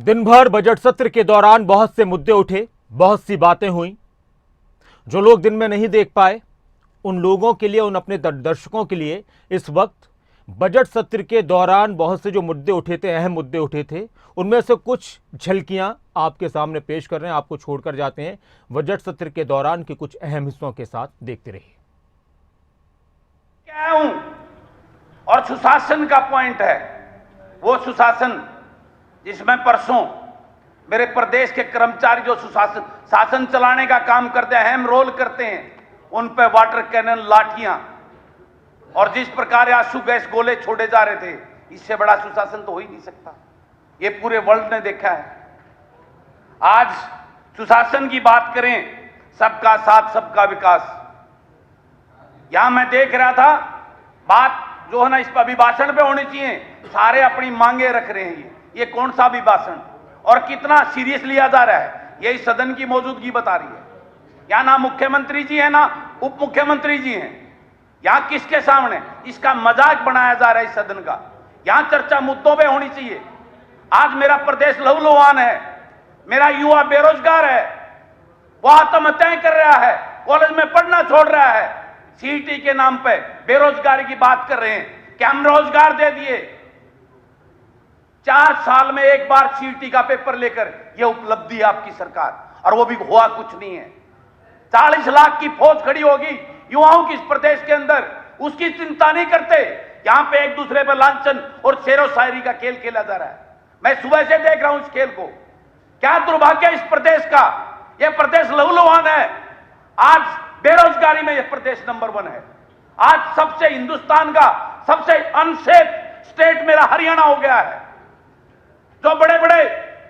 दिन भर बजट सत्र के दौरान बहुत से मुद्दे उठे, बहुत सी बातें हुई। जो लोग दिन में नहीं देख पाए उन लोगों के लिए, उन अपने दर्शकों के लिए इस वक्त बजट सत्र के दौरान बहुत से जो मुद्दे उठे थे, अहम मुद्दे उठे थे, उनमें से कुछ झलकियां आपके सामने पेश कर रहे हैं। आपको छोड़कर जाते हैं बजट सत्र के दौरान के कुछ अहम हिस्सों के साथ। देखते रहिए। क्या हूं और सुशासन का पॉइंट है वो सुशासन जिसमें परसों मेरे प्रदेश के कर्मचारी जो शासन चलाने का काम करते हैं, अहम रोल करते हैं, उन पे वाटर कैनन, लाठियां और जिस प्रकार आंसू गैस गोले छोड़े जा रहे थे, इससे बड़ा सुशासन तो हो ही नहीं सकता। ये पूरे वर्ल्ड ने देखा है। आज सुशासन की बात करें, सबका साथ सबका विकास। यहां मैं देख रहा था, बात जो है ना इस पर अभिभाषण पे होनी चाहिए। सारे अपनी मांगे रख रहे हैं। ये कौन सा अभिभाषण और कितना सीरियस लिया जा रहा है, यही सदन की मौजूदगी बता रही है। यहां ना मुख्यमंत्री जी है ना उप मुख्यमंत्री जी हैं। यहां किसके सामने इसका मजाक बनाया जा रहा है इस सदन का। यहां चर्चा मुद्दों पे होनी चाहिए। आज मेरा प्रदेश लहूलुहान है, मेरा युवा बेरोजगार है, वो आत्महत्याएं कर रहा है, कॉलेज में पढ़ना छोड़ रहा है, सीईटी के नाम पे बेरोजगारी की बात कर रहे हैं कि हम रोजगार दे दिए। 4 साल में एक बार सीईटी का पेपर लेकर, यह उपलब्धि है आपकी सरकार, और वो भी हुआ कुछ नहीं है। 40 लाख की फौज खड़ी होगी युवाओं की इस प्रदेश के अंदर, उसकी चिंता नहीं करते। यहां पे एक दूसरे पर लांछन और शेरो शायरी का खेल खेला जा रहा है। मैं सुबह से देख रहा हूं इस खेल को। क्या दुर्भाग्य इस प्रदेश का। यह प्रदेश लहूलुहान है। आज बेरोजगारी में यह प्रदेश नंबर 1 है। आज सबसे हिंदुस्तान का सबसे अनसेफ स्टेट मेरा हरियाणा हो गया है। जो बड़े बड़े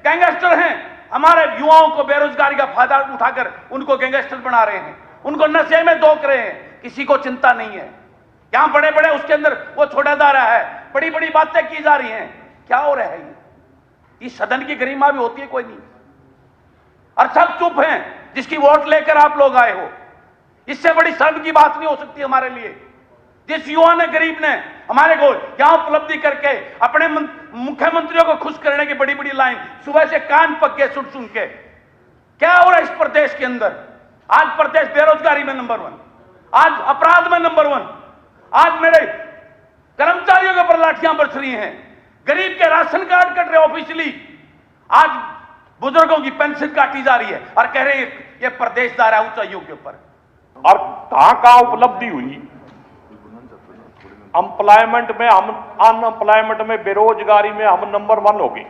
गैंगस्टर हैं, हमारे युवाओं को बेरोजगारी का फायदा उठाकर उनको गैंगस्टर बना रहे हैं, उनको नशे में धोख रहे हैं। किसी को चिंता नहीं है। यहां बड़े बड़े उसके अंदर वो छोड़ा जा रहा है, बड़ी बड़ी बातें की जा रही हैं। क्या हो रहा है ये? इस सदन की गरिमा भी होती है कोई नहीं, और सब चुप हैं जिसकी वोट लेकर आप लोग आए हो। इससे बड़ी शर्म की बात नहीं हो सकती हमारे लिए। जिस युवा ने, गरीब ने हमारे को यहां उपलब्धि करके अपने मुख्यमंत्रियों को खुश करने की बड़ी बड़ी लाइन सुबह से कान पक गए सुन सुन के। क्या हो रहा है इस प्रदेश के अंदर? आज प्रदेश बेरोजगारी में नंबर 1, आज अपराध में नंबर 1, आज मेरे कर्मचारियों के ऊपर लाठियां बरस रही हैं, गरीब के राशन कार्ड कट रहे ऑफिशियली, आज बुजुर्गों की पेंशन काटी जा रही है और कह रहे हैं ये प्रदेश जा रहा है ऊंचाइयों के ऊपर। और कहां उपलब्धि हुई? एम्प्लॉयमेंट में हम, अनएम्प्लॉयमेंट में, बेरोजगारी में हम नंबर 1 हो गए।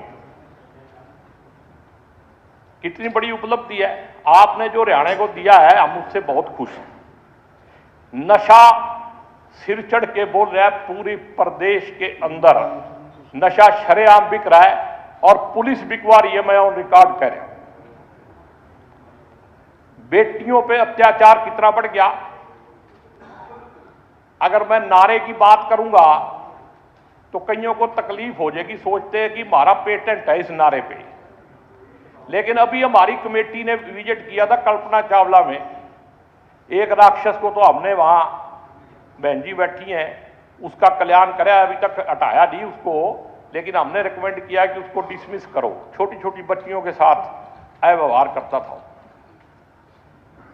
कितनी बड़ी उपलब्धि है। आपने जो हरियाणा को दिया है, हम उससे बहुत खुश हैं। नशा सिर चढ़ के बोल रहा है, पूरे प्रदेश के अंदर नशा शरेआम बिक रहा है और पुलिस बिकवा रही है। मैं ऑन रिकॉर्ड कह रहा हूं। बेटियों पे अत्याचार कितना बढ़ गया। अगर मैं नारे की बात करूंगा तो कईयों को तकलीफ हो जाएगी, सोचते हैं कि हमारा पेटेंट है इस नारे पे। लेकिन अभी हमारी कमेटी ने विजिट किया था कल्पना चावला में। एक राक्षस को तो हमने वहां, बहन जी बैठी हैं, उसका कल्याण कराया, अभी तक हटाया नहीं उसको, लेकिन हमने रिकमेंड किया कि उसको डिसमिस करो। छोटी छोटी बच्चियों के साथ अव्यवहार करता था।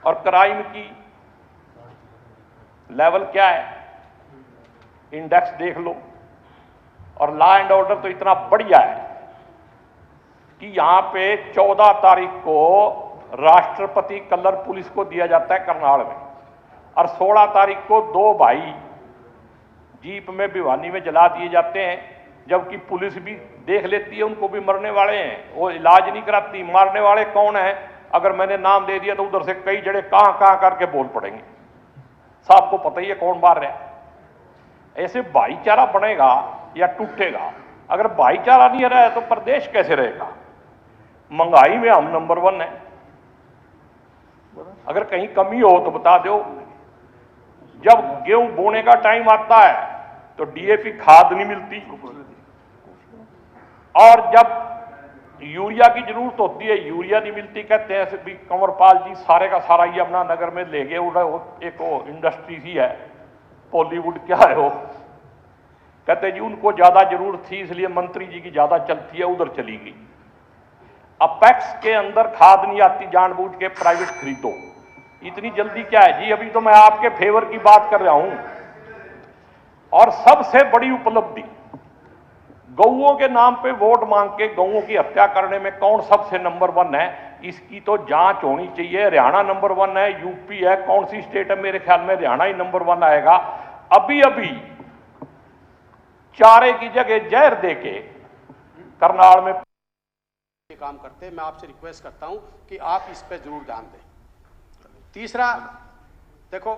और क्राइम की लेवल क्या है, इंडेक्स देख लो। और लॉ एंड ऑर्डर तो इतना बढ़िया है कि यहां पे 14 तारीख को राष्ट्रपति कलर पुलिस को दिया जाता है करनाल में, और 16 तारीख को 2 भाई जीप में भिवानी में जला दिए जाते हैं, जबकि पुलिस भी देख लेती है उनको भी मरने वाले हैं, वो इलाज नहीं कराती। मारने वाले कौन है? अगर मैंने नाम दे दिया तो उधर से कई जड़े कहां करके बोल पड़ेंगे। साहब को पता ही है कौन मार रहा है। ऐसे भाईचारा बनेगा या टूटेगा? अगर भाईचारा नहीं रहा है तो प्रदेश कैसे रहेगा? महंगाई में हम नंबर 1 है। अगर कहीं कमी हो तो बता दो। जब गेहूं बोने का टाइम आता है तो डीएपी खाद नहीं मिलती, और जब यूरिया की जरूरत होती है यूरिया नहीं मिलती। कहते हैं भी कंवरपाल जी सारे का सारा यमुनानगर में ले गए। एक वो इंडस्ट्री ही है, बॉलीवुड क्या है वो, कहते जी उनको ज्यादा जरूरत थी इसलिए मंत्री जी की ज्यादा चलती है, उधर चली गई। अपेक्स के अंदर खाद नहीं आती, जानबूझ के प्राइवेट खरीदो। इतनी जल्दी क्या है जी? अभी तो मैं आपके फेवर की बात कर रहा हूं। और सबसे बड़ी उपलब्धि, गौओं के नाम पे वोट मांग के गौओं की हत्या करने में कौन सबसे नंबर 1 है, इसकी तो जांच होनी चाहिए। हरियाणा नंबर 1 है, यूपी है, कौन सी स्टेट है? मेरे ख्याल में हरियाणा ही नंबर 1 आएगा। अभी अभी चारे की जगह जहर देके करनाल में काम करते हैं। मैं आपसे रिक्वेस्ट करता हूं कि आप इस पे जरूर ध्यान दें। तीसरा, देखो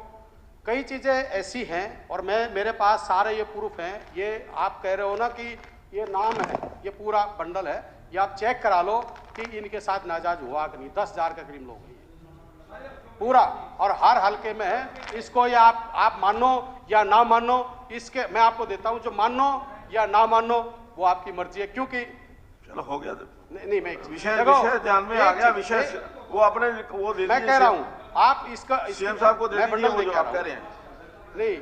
कई चीजें ऐसी हैं और मेरे पास सारे ये प्रूफ हैं। ये आप कह रहे हो ना कि ये नाम है, ये पूरा बंडल है, ये आप चेक करा लो कि इनके साथ नाजायज हुआ कि नहीं। 10,000 का क्रीम लोग हैं पूरा, और हर हल्के में है। इसको या आप मानो या ना मानो, इसके मैं आपको देता हूं, जो मानो या ना मानो वो आपकी मर्जी है। क्योंकि चलो हो गया, नहीं मैं विषय ध्यान में आ गया। विषय वो अपने वो दे मैं कह रहा हूं आप इसका सीएम साहब को दे दीजिए, वो जो आप कह रहे हैं। नहीं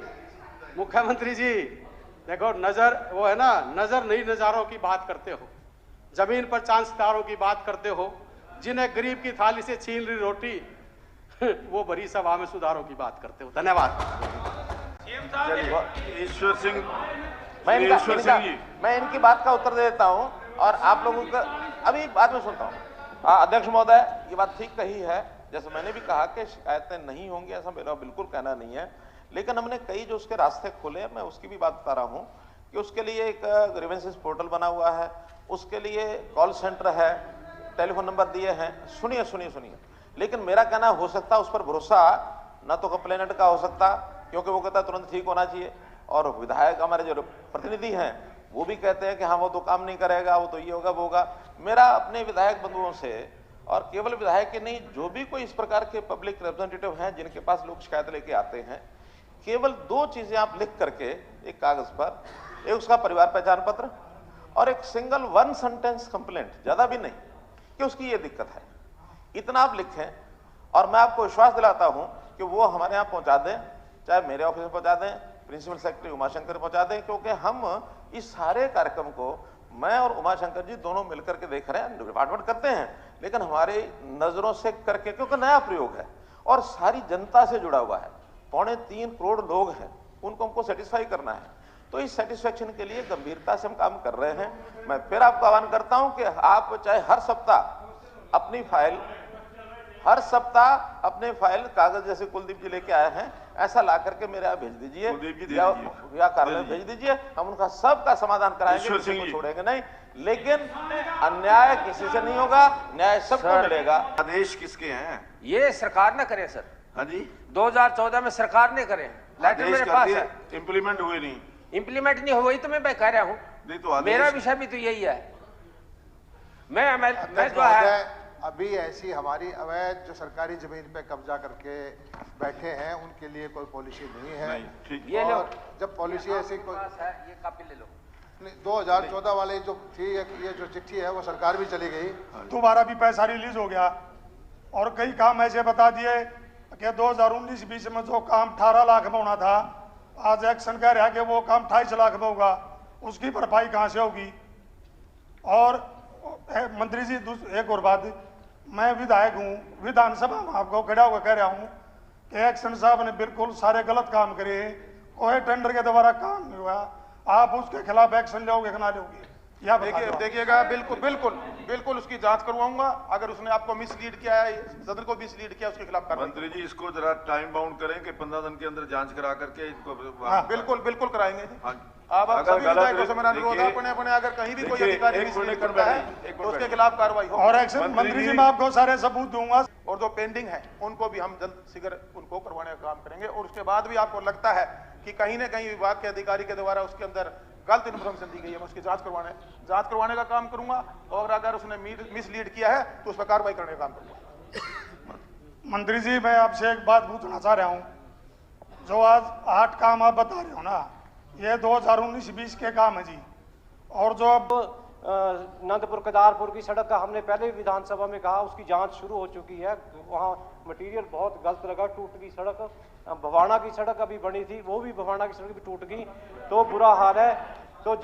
मुख्यमंत्री जी, देखो नजर वो है ना, नजर नहीं नजारों की बात करते हो, जमीन पर चांद सितारों की बात करते हो। जिन्हें गरीब की थाली से छीन रही रोटी वो बड़ी सभा में सुधारों की बात करते हो। धन्यवाद। ईश्वर सिंह, मैं इनकी बात का उत्तर दे देता हूं और आप लोगों का अभी बाद में सुनता हूं। अध्यक्ष महोदय, ये बात ठीक कही है। जैसे मैंने भी कहा कि शिकायतें नहीं होंगी, ऐसा मेरा बिल्कुल कहना नहीं है, लेकिन हमने कई जो उसके रास्ते खोले, मैं उसकी भी बात बता रहा हूं कि उसके लिए एक ग्रीवेंसेस पोर्टल बना हुआ है, उसके लिए कॉल सेंटर है, टेलीफोन नंबर दिए हैं। सुनिए सुनिए सुनिए, लेकिन मेरा कहना हो सकता उस पर भरोसा ना तो कंप्लेनेंट का हो सकता, क्योंकि वो कहता तुरंत ठीक होना चाहिए, और विधायक हमारे जो प्रतिनिधि हैं वो भी कहते हैं कि हाँ वो तो काम नहीं करेगा, वो तो ये होगा वो होगा। मेरा अपने विधायक बंधुओं से, और केवल विधायक के नहीं, जो भी कोई इस प्रकार के पब्लिक रिप्रेजेंटेटिव हैं जिनके पास लोग शिकायत लेके आते हैं, केवल 2 चीजें आप लिख करके एक कागज पर, एक उसका परिवार पहचान पत्र और एक सिंगल 1 सेंटेंस कंप्लेंट, ज्यादा भी नहीं, कि उसकी ये दिक्कत है, इतना आप लिखें और मैं आपको विश्वास दिलाता हूं कि वो हमारे यहाँ पहुंचा दें, चाहे मेरे ऑफिस में पहुंचा दें, प्रिंसिपल सेक्रेटरी उमाशंकर पहुंचा दें, क्योंकि हम इस सारे कार्यक्रम को मैं और उमाशंकर जी दोनों मिलकर के देख रहे हैं। डिपार्टमेंट करते हैं लेकिन हमारी नजरों से करके, क्योंकि नया प्रयोग है और सारी जनता से जुड़ा हुआ है, 3.25 करोड़ लोग हैं, उनको हमको सेटिस्फाई करना है। तो इस सेटिस्फेक्शन के लिए गंभीरता से हम काम कर रहे हैं। मैं फिर आपको आह्वान करता हूं कि आप चाहे हर सप्ताह अपनी फाइल, हर सप्ताह अपने फाइल कागज जैसे कुलदीप जी लेके आए हैं, ऐसा ला करके मेरे यहाँ भेज दीजिए या कार्यालय में भेज दीजिए। हम उनका सबका समाधान कराएंगे, किसी को छोड़ेंगे नहीं, लेकिन अन्याय किसी से नहीं होगा, न्याय सबको मिलेगा। आदेश किसके हैं? ये सरकार ने करे सर, हाँ जी, 2014 में सरकार ने करे। लेटर मेरे पास है, इंप्लीमेंट हुए नहीं, इंप्लीमेंट नहीं हुई तो मैं कह रहा हूँ। नहीं तो मेरा विषय भी तो यही है। मैं जो है अभी ऐसी हमारी अवैध जो सरकारी जमीन पे कब्जा करके बैठे हैं उनके लिए कोई पॉलिसी नहीं है। नहीं, ठीक। ये लो, जब पॉलिसी ऐसी कोई ये कॉपी ले लो। 2014 वाली जो थी, ये जो चिट्ठी है वो सरकार भी चली गई, दोबारा भी पैसा रिलीज हो गया और कई काम ऐसे बता दिए कि 2019-20 में जो काम 18 लाख में होना था, आज एक्शन कह रहा है कि वो काम 28 लाख में होगा। उसकी भरपाई कहाँ से होगी? और मंत्री जी, एक और बात, मैं विधायक हूँ, विधानसभा में आपको खड़ा हुआ कह रहा हूँ कि एक्शन साहब ने बिल्कुल सारे गलत काम करे, कोई टेंडर के द्वारा काम नहीं हुआ, आप उसके खिलाफ एक्शन लोगे कि ना लोगे? या देखिएगा, बिल्कुल बिल्कुल बिल्कुल उसकी जांच करवाऊंगा। अगर उसने आपको मिसलीड किया है, सदन को मिसलीड किया, उसके खिलाफ कार्रवाई। मंत्री जी, इसको जरा टाइम बाउंड करें कि 15 दिन के अंदर जांच करा करके इसको। बिल्कुल बिल्कुल कराएंगे जी। हाँ, आप अगर सभी विधायकों से मेरा अनुरोध है, अपने अगर कहीं भी कोई अधिकारी मिसलीड करता है तो उसके खिलाफ कार्रवाई हो। और एक्शन मंत्री जी मैं आपको सारे सबूत दूंगा, और जो पेंडिंग है उनको भी हम जल्द शीघ्र उनको करवाने का काम करेंगे। और उसके बाद भी आपको लगता है कि कहीं ना कहीं विभाग के अधिकारी के द्वारा उसके अंदर गलत इन्फॉर्मेशन दी गई है, मैं उसकी जांच करवाने का काम करूंगा, और अगर उसने मिसलीड किया है तो उस पर कार्रवाई करने का काम करूंगा। मंत्री जी मैं आपसे एक बात पूछना चाह रहा हूँ, जो आज 8 काम आप बता रहे हो ना, ये 2019-20 के काम है जी, और जो अब नंदपुर केदारपुर की सड़क का हमने पहले भी विधानसभा में कहा, उसकी जांच शुरू हो चुकी है। वहाँ मटेरियल बहुत गलत लगा, टूट गई सड़क। भवाना की सड़क अभी बनी थी, वो भी भवाना की सड़क भी टूट गई, तो बुरा हाल है। तो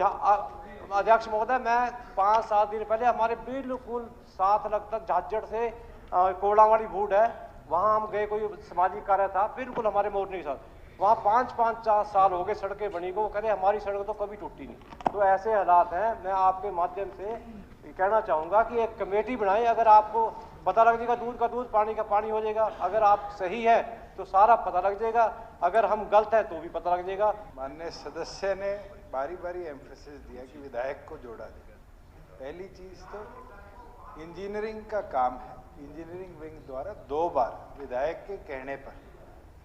अध्यक्ष महोदय, मैं 5-7 दिन पहले हमारे बिल्कुल 7 तक झाझड़ से कोवड़ावाड़ी बूट है, वहाँ हम गए, कोई सामाजिक कार्य था, बिल्कुल हमारे मोर्चे के साथ। वहाँ 5-5 साल हो गए सड़कें बनी को, वो कह रहे हमारी सड़क तो कभी टूटी नहीं। तो ऐसे हालात हैं। मैं आपके माध्यम से कहना चाहूँगा कि एक कमेटी बनाएं। अगर आपको पता लग जाएगा दूध का दूध, पानी का पानी हो जाएगा। अगर आप सही है तो सारा पता लग जाएगा, अगर हम गलत है तो भी पता लग जाएगा। माननीय सदस्य ने बारी बारी एम्फेसिस दिया कि विधायक को जोड़ा देगा। पहली चीज तो इंजीनियरिंग का काम है। इंजीनियरिंग विंग द्वारा 2 बार विधायक के कहने पर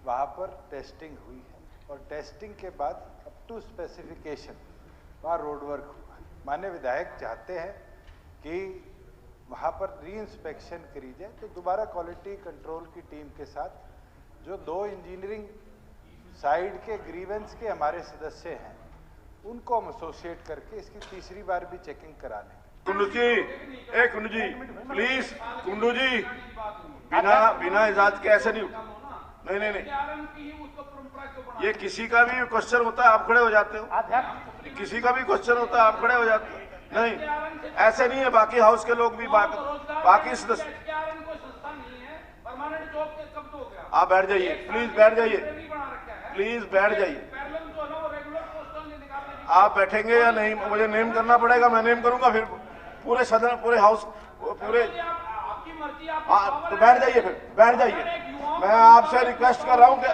वहाँ पर टेस्टिंग हुई है और टेस्टिंग के बाद अप टू स्पेसिफिकेशन वहाँ रोड वर्क हुआ है। माननीय विधायक चाहते हैं कि वहाँ पर री इंस्पेक्शन करी जाए, तो दोबारा क्वालिटी कंट्रोल की टीम के साथ जो 2 इंजीनियरिंग साइड के ग्रीवेंस के हमारे सदस्य हैं उनको हम एसोसिएट करके इसकी तीसरी बार भी चेकिंग करा लेंगे। कुंडू जी, प्लीज कुंडू जी, बिना इजाजत के ऐसे नहीं, ये किसी का भी क्वेश्चन होता है आप खड़े हो जाते हो, किसी का भी क्वेश्चन होता है आप खड़े हो जाते हो। नहीं, ऐसे नहीं है। बाकी हाउस के लोग भी बाकी सदस्य, आप बैठ जाइए, प्लीज बैठ जाइए, प्लीज बैठ जाइए। आप बैठेंगे या नहीं, मुझे नेम करना पड़ेगा, मैं नेम करूंगा, फिर पूरे सदन, पूरे हाउस, पूरे, हाँ तो बैठ जाइए, फिर बैठ जाइए। मैं आपसे रिक्वेस्ट कर रहा हूँ कि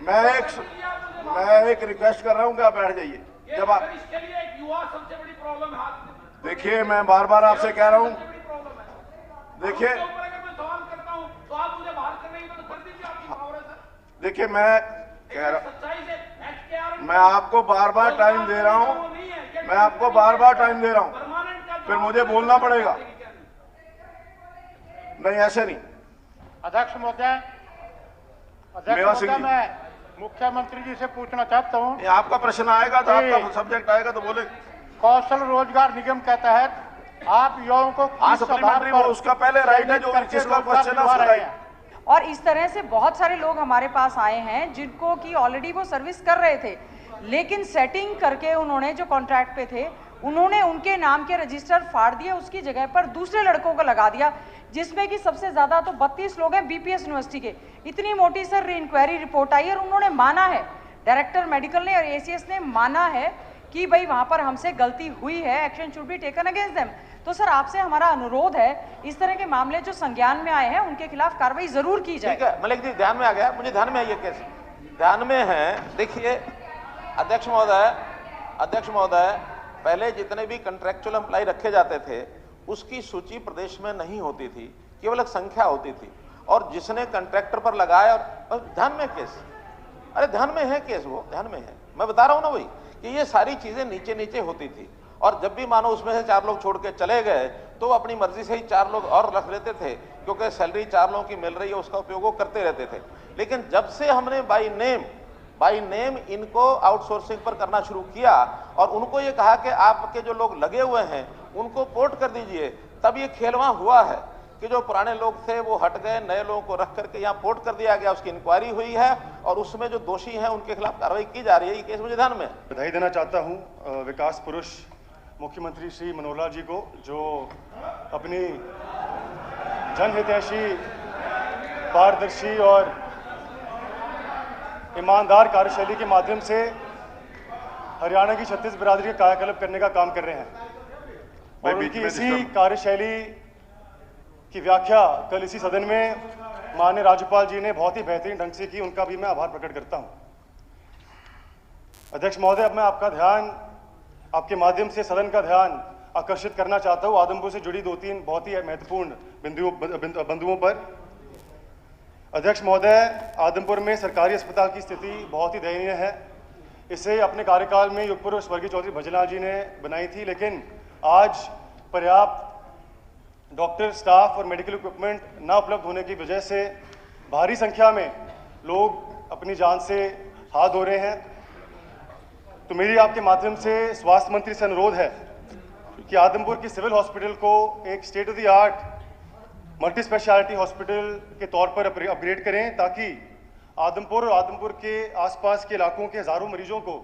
मैं एक रिक्वेस्ट कर रहा हूँ कि आप बैठ जाइए। जब आप देखिए, मैं बार बार आपसे कह रहा हूँ, देखिए मैं कह रहा हूँ, मैं आपको बार बार टाइम दे रहा हूँ, मैं आपको बार बार टाइम दे रहा हूँ, फिर मुझे बोलना पड़ेगा। नहीं, ऐसे नहीं। अध्यक्ष महोदय, मैं मुख्यमंत्री जी से पूछना चाहता हूँ। आपका प्रश्न आएगा तो आपका सब्जेक्ट आएगा तो बोले। कौशल रोजगार निगम के तहत आप युवाओं को सप्लीमेंट्री, उसका पहले राइट है, जो जिसका क्वेश्चन है। और इस तरह से बहुत सारे लोग हमारे पास आए हैं जिनको कि ऑलरेडी वो सर्विस कर रहे थे, लेकिन सेटिंग करके उन्होंने जो कॉन्ट्रैक्ट पे थे उन्होंने उनके नाम के रजिस्टर फाड़ दिए, उसकी जगह पर दूसरे लड़कों को लगा दिया, जिसमें कि सबसे ज्यादा तो 32 लोग हैं बीपीएस यूनिवर्सिटी के। इतनी मोटी सर इंक्वायरी रिपोर्ट आई और उन्होंने माना है, डायरेक्टर मेडिकल ने और एसीएस ने माना है कि भाई वहां पर हमसे गलती हुई है, action should be taken against them. तो सर आपसे हमारा अनुरोध है, इस तरह के मामले जो संज्ञान में आए हैं उनके खिलाफ कार्रवाई जरूर की जाए। ठीक है मलिक जी, ध्यान में आ गया, मुझे ध्यान में है, ये केस ध्यान में है। देखिए अध्यक्ष महोदय, पहले जितने भी कंट्रेक्चुअल एम्प्लॉय रखे जाते थे उसकी सूची प्रदेश में नहीं होती थी, केवल एक संख्या होती थी, और जिसने कंट्रैक्टर पर लगाया, और ध्यान में केस, अरे ध्यान में है केस, वो ध्यान में है, मैं बता रहा हूं ना वही, कि ये सारी चीजें नीचे नीचे होती थी, और जब भी मानो उसमें से 4 लोग छोड़ के चले गए तो अपनी मर्जी से ही 4 लोग और रख लेते थे, क्योंकि सैलरी 4 लोगों की मिल रही है, उसका उपयोग वो करते रहते थे। लेकिन जब से हमने बाई नेम इनको आउटसोर्सिंग पर करना शुरू किया और उनको ये कहा कि आपके जो लोग लगे हुए हैं उनको पोर्ट कर दीजिए, तब ये खेल वहां हुआ है कि जो पुराने लोग थे वो हट गए, नए लोगों को रख करके यहाँ पोर्ट कर दिया गया, उसकी इंक्वायरी हुई है और उसमें जो दोषी हैं उनके खिलाफ कार्रवाई की जा रही है। ये केस मुझे ध्यान में। बधाई देना चाहता हूँ विकास पुरुष मुख्यमंत्री श्री मनोहर लाल जी को, जो अपनी जनहितैषी, पारदर्शी और ईमानदार कार्यशैली के माध्यम से हरियाणा की 36 बिरादरी का कायाकल्प करने का काम कर रहे हैं। और उनकी इसी कार्यशैली की व्याख्या कल इसी सदन में माननीय राज्यपाल जी ने बहुत ही बेहतरीन ढंग से की, उनका भी मैं आभार प्रकट करता हूं। अध्यक्ष महोदय, अब मैं आपका ध्यान, आपके माध्यम से सदन का ध्यान आकर्षित करना चाहता हूं आदमपुर से जुड़ी 2-3 बहुत ही महत्वपूर्ण बिंदुओं पर। अध्यक्ष महोदय, आदमपुर में सरकारी अस्पताल की स्थिति बहुत ही दयनीय है। इसे अपने कार्यकाल में युग पुरुष स्वर्गीय चौधरी भजनलाल जी ने बनाई थी, लेकिन आज पर्याप्त डॉक्टर, स्टाफ और मेडिकल इक्विपमेंट न उपलब्ध होने की वजह से भारी संख्या में लोग अपनी जान से हाथ धो रहे हैं। तो मेरी आपके माध्यम से स्वास्थ्य मंत्री से अनुरोध है कि आदमपुर की सिविल हॉस्पिटल को एक state of the art multi speciality hospital के तौर पर अपग्रेड करें, ताकि आदमपुर और आदमपुर के आसपास के इलाकों के हजारों मरीजों को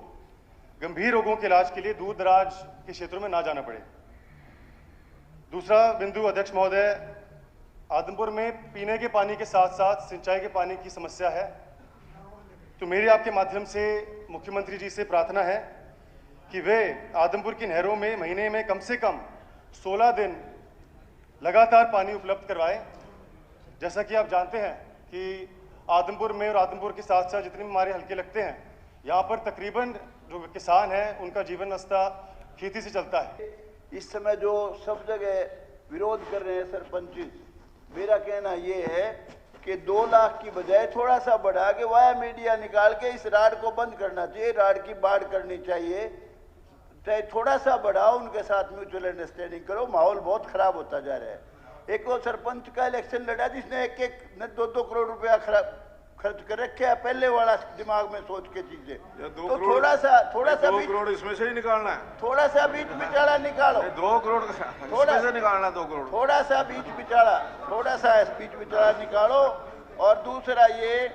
गंभीर रोगों के इलाज के लिए दूर दराज के क्षेत्रों में ना जाना पड़े। दूसरा बिंदु अध्यक्ष महोदय, आदमपुर में पीने के पानी के साथ साथ सिंचाई के पानी की समस्या है। तो मेरी आपके माध्यम से मुख्यमंत्री जी से प्रार्थना है कि वे आदमपुर की नहरों में महीने में कम से कम 16 दिन लगातार पानी उपलब्ध करवाएं। जैसा कि आप जानते हैं कि आदमपुर में और आदमपुर के साथ साथ जितने भी हमारे हल्के लगते हैं, यहाँ पर तकरीबन जो किसान हैं उनका जीवन रास्ता खेती से चलता है। इस समय जो सब जगह विरोध कर रहे हैं सरपंच, मेरा कहना ये है कि 2 लाख की बजाय थोड़ा सा बढ़ा के वाया मीडिया निकाल के इस राड को बंद करना चाहिए, राड की बाढ़ करनी चाहिए। चाहे थोड़ा सा बढ़ाओ, उनके साथ म्यूचुअल अंडरस्टैंडिंग करो, माहौल बहुत खराब होता जा रहा है। एक वो सरपंच का इलेक्शन लड़ा जिसने 1-2 करोड़ रुपया खर्च कर रखे है, पहले वाला दिमाग में सोच के चीजें। तो थोड़ा सा 2 करोड़ इसमें से ही निकालना है, थोड़ा सा बीच बिचारा निकालो। 2 करोड़ इसमें से निकालना, 2 करोड़ थोड़ा सा बीच बिचारा निकालो। और दूसरा ये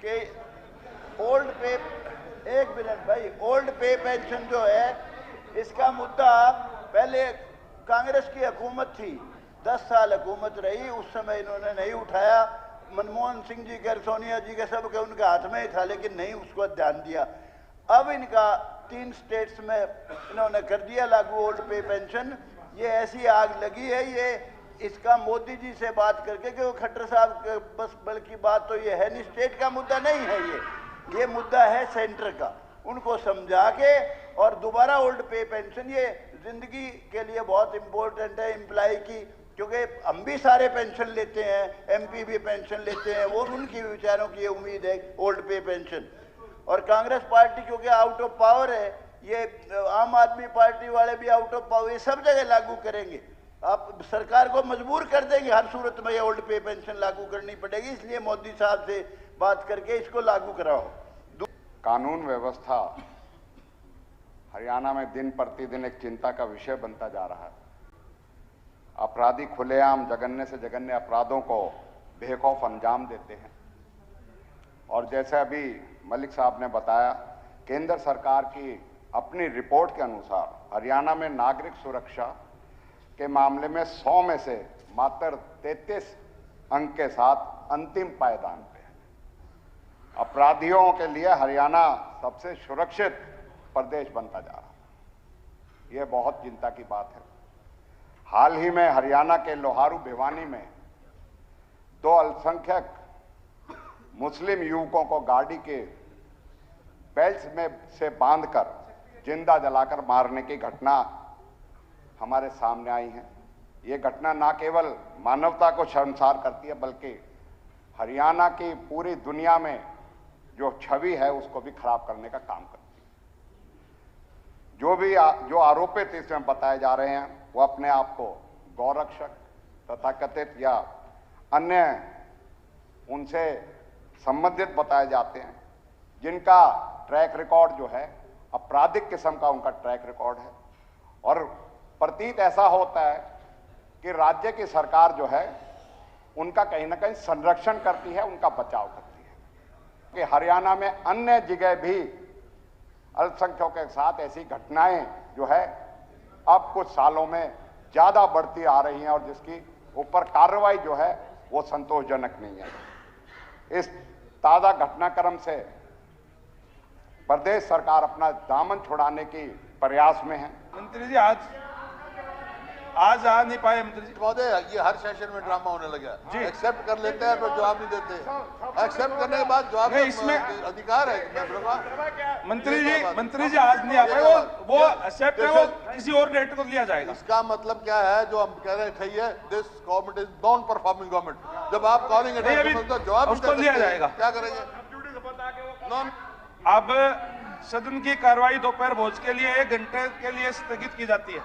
कि ओल्ड पे, 1 मिनट भाई, ओल्ड पे पेंशन जो है, इसका मुद्दा पहले कांग्रेस की हुकूमत थी, 10 साल हुकूमत रही, उस समय इन्होंने नहीं उठाया। मनमोहन सिंह जी के, सोनिया जी के, सब के उनके हाथ में ही था, लेकिन नहीं उसको ध्यान दिया। अब इनका 3 स्टेट्स में इन्होंने कर दिया लागू ओल्ड पे पेंशन। ये ऐसी आग लगी है, ये इसका मोदी जी से बात करके, कि वो खट्टर साहब के बस बल्कि बात तो ये है नहीं, स्टेट का मुद्दा नहीं है ये मुद्दा है सेंटर का। उनको समझा के और दोबारा ओल्ड पे पेंशन, ये जिंदगी के लिए बहुत इंपॉर्टेंट है एम्प्लॉय की, क्योंकि हम भी सारे पेंशन लेते हैं, एमपी भी पेंशन लेते हैं, वो उनकी विचारों की ये उम्मीद है ओल्ड पे पेंशन। और कांग्रेस पार्टी क्योंकि आउट ऑफ पावर है, ये आम आदमी पार्टी वाले भी आउट ऑफ पावर, ये सब जगह लागू करेंगे। आप सरकार को मजबूर कर देंगे, हर सूरत में ये ओल्ड पे पेंशन लागू करनी पड़ेगी। इसलिए मोदी साहब से बात करके इसको लागू कराओ। कानून व्यवस्था हरियाणा में दिन प्रतिदिन एक चिंता का विषय बनता जा रहा है। अपराधी खुलेआम जघन्य से जघन्य अपराधों को बेखौफ अंजाम देते हैं। और जैसे अभी मलिक साहब ने बताया, केंद्र सरकार की अपनी रिपोर्ट के अनुसार हरियाणा में नागरिक सुरक्षा के मामले में 100 में से मात्र 33 अंक के साथ अंतिम पायदान पे है। अपराधियों के लिए हरियाणा सबसे सुरक्षित प्रदेश बनता जा रहा है। यह बहुत चिंता की बात है। हाल ही में हरियाणा के लोहारू भिवानी में 2 अल्पसंख्यक मुस्लिम युवकों को गाड़ी के बेल्ट में से बांधकर जिंदा जलाकर मारने की घटना हमारे सामने आई है। ये घटना न केवल मानवता को शर्मसार करती है, बल्कि हरियाणा की पूरी दुनिया में जो छवि है उसको भी खराब करने का काम करती है। जो आरोपित इसमें बताए जा रहे हैं वो अपने आप को गौरक्षक तथाकथित या अन्य उनसे संबंधित बताए जाते हैं, जिनका ट्रैक रिकॉर्ड जो है आपराधिक किस्म का उनका ट्रैक रिकॉर्ड है। और प्रतीत ऐसा होता है कि राज्य की सरकार जो है उनका कहीं ना कहीं संरक्षण करती है, उनका बचाव करती है। कि हरियाणा में अन्य जगह भी अल्पसंख्यकों के साथ ऐसी घटनाएं जो है अब कुछ सालों में ज्यादा बढ़ती आ रही हैं और जिसकी ऊपर कार्रवाई जो है वो संतोषजनक नहीं है। इस ताजा घटनाक्रम से प्रदेश सरकार अपना दामन छुड़ाने की प्रयास में है। मंत्री जी आज आ नहीं पाए मंत्री जी महोदय, ये हर सेशन में ड्रामा होने लगा। एक्सेप्ट कर लेते हैं पर जवाब नहीं देते, एक्सेप्ट करने के बाद जवाब नहीं, इसमें अधिकार है। मंत्री जी आज नहीं आ पाए, वो एक्सेप्ट है, वो किसी और डेट को लिया जाएगा। इसका मतलब क्या है जो हम कह रहे हैं, this government is non performing government. जब आप कॉलिंग तो जवाब उसको लिया जाएगा, क्या करेंगे? अब सदन की कार्रवाई दोपहर भोज के लिए 1 घंटे के लिए स्थगित की जाती है।